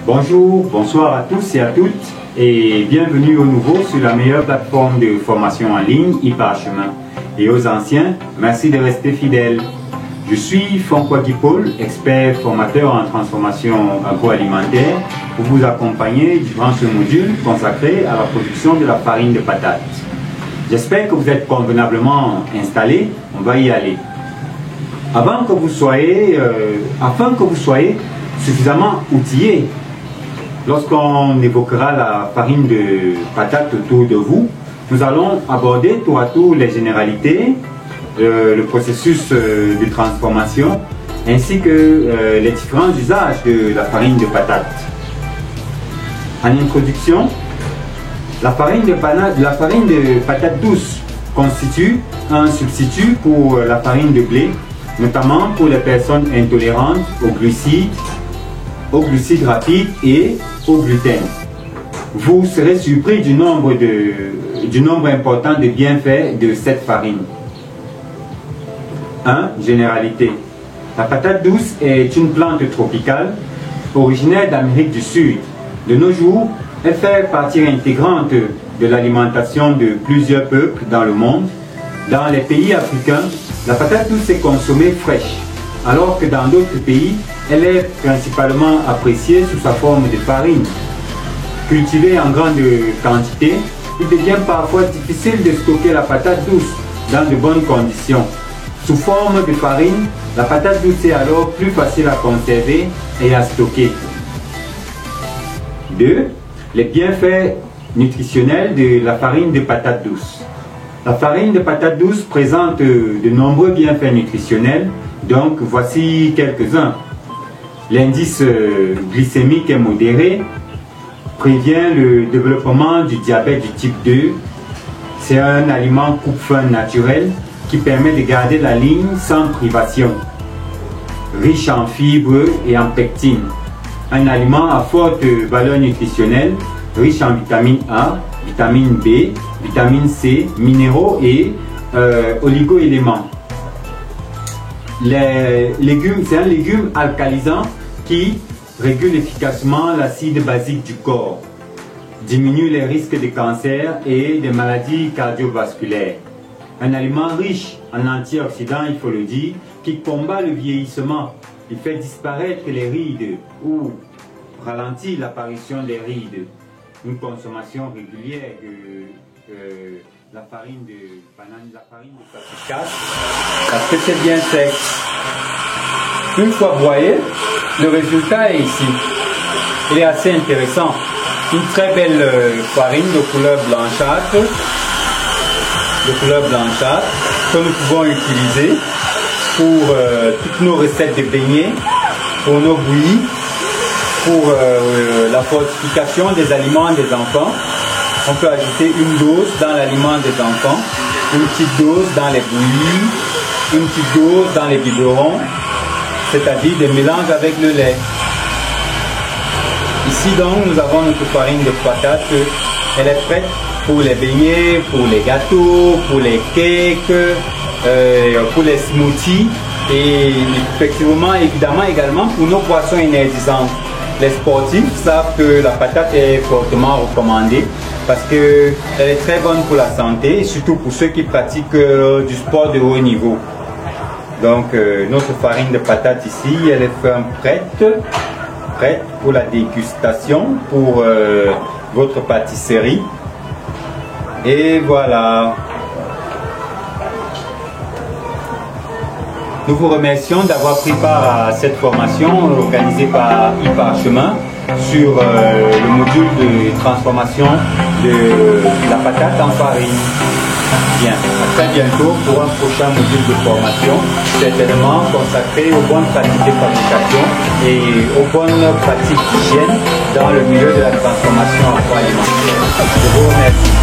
Bonjour, bonsoir à tous et à toutes et bienvenue au nouveau sur la meilleure plateforme de formation en ligne, iParchemin. Et aux anciens, merci de rester fidèles. Je suis François Guy-Paul, expert formateur en transformation agroalimentaire pour vous accompagner durant ce module consacré à la production de la farine de patate. J'espère que vous êtes convenablement installés, on va y aller. Afin que vous soyez suffisamment outillés, lorsqu'on évoquera la farine de patate autour de vous, nous allons aborder tour à tour les généralités, le processus de transformation, ainsi que les différents usages de la farine de patate. En introduction, la farine de patate douce constitue un substitut pour la farine de blé, notamment pour les personnes intolérantes aux glucides rapides et au gluten. Vous serez surpris du nombre important de bienfaits de cette farine. 1. Généralité. La patate douce est une plante tropicale originaire d'Amérique du Sud. De nos jours, elle fait partie intégrante de l'alimentation de plusieurs peuples dans le monde. Dans les pays africains, la patate douce est consommée fraîche, alors que dans d'autres pays, elle est principalement appréciée sous sa forme de farine. Cultivée en grande quantité, il devient parfois difficile de stocker la patate douce dans de bonnes conditions. Sous forme de farine, la patate douce est alors plus facile à conserver et à stocker. 2. Les bienfaits nutritionnels de la farine de patate douce. La farine de patate douce présente de nombreux bienfaits nutritionnels, donc voici quelques-uns. L'indice glycémique est modéré, prévient le développement du diabète du type 2. C'est un aliment coupe-faim naturel qui permet de garder la ligne sans privation. Riche en fibres et en pectine. Un aliment à forte valeur nutritionnelle, riche en vitamine A, vitamine B, vitamine C, minéraux et oligo-éléments. C'est un légume alcalisant qui régule efficacement l'acide basique du corps, diminue les risques de cancer et de maladies cardiovasculaires. Un aliment riche en antioxydants, il faut le dire, qui combat le vieillissement. Il fait disparaître les rides ou ralentit l'apparition des rides. Une consommation régulière de la farine de patate parce que c'est bien sec. Une fois broyé, le résultat est ici. Il est assez intéressant. Une très belle farine de couleur blanchâtre, que nous pouvons utiliser pour toutes nos recettes de beignets, pour nos bouillies, pour la fortification des aliments des enfants. On peut ajouter une dose dans l'aliment des enfants, une petite dose dans les bouillies, une petite dose dans les biberons, c'est-à-dire des mélanges avec le lait. Ici donc nous avons notre farine de patate. Elle est prête pour les beignets, pour les gâteaux, pour les cakes, pour les smoothies et effectivement évidemment également pour nos boissons énergisantes. Les sportifs savent que la patate est fortement recommandée parce qu'elle est très bonne pour la santé et surtout pour ceux qui pratiquent du sport de haut niveau. Donc notre farine de patate ici, elle est prête pour la dégustation pour votre pâtisserie. Et voilà. Nous vous remercions d'avoir pris part à cette formation organisée par iParchemin sur le module de transformation de la patate en farine. Bien, à très bientôt pour un prochain module de formation, certainement consacré aux bonnes pratiques de fabrication et aux bonnes pratiques d'hygiène dans le milieu de la transformation agroalimentaire. Je vous remercie.